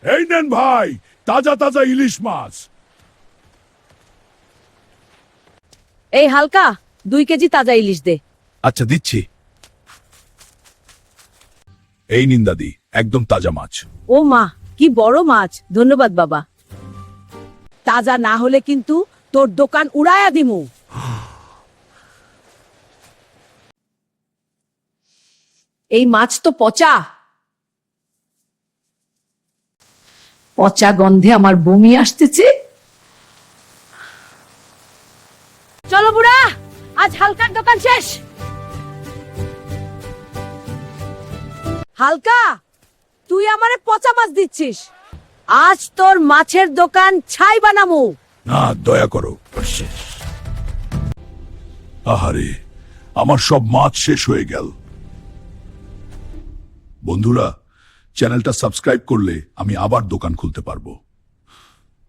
এই নেন ভাই, তাজা তাজা ইলিশ মাছ। এই হালকা 2 কেজি তাজা ইলিশ দে। আচ্ছা দিচ্ছি। এই নিন দাদি, একদম তাজা মাছ। ও মা, কি বড় মাছ! ধন্যবাদ বাবা। তাজা না হলে কিন্তু তোর দোকান উড়ায়া দিমু। এই মাছ তো পচা। পচা গন্ধে আমার বমি আসতেছে। চলো বুড়া, আজ হালকার দোকান শেষ। হালকা, তুই আমারে পচা মাছ দিচ্ছিস। আজ তোর মাছের দোকান ছাই বানামু। না, দয়া করো। আহারে, আমার সব মাছ শেষ হয়ে গেল। বন্ধুরা, চ্যানেলটা সাবস্ক্রাইব করলে আমি আবার দোকান খুলতে পারবো।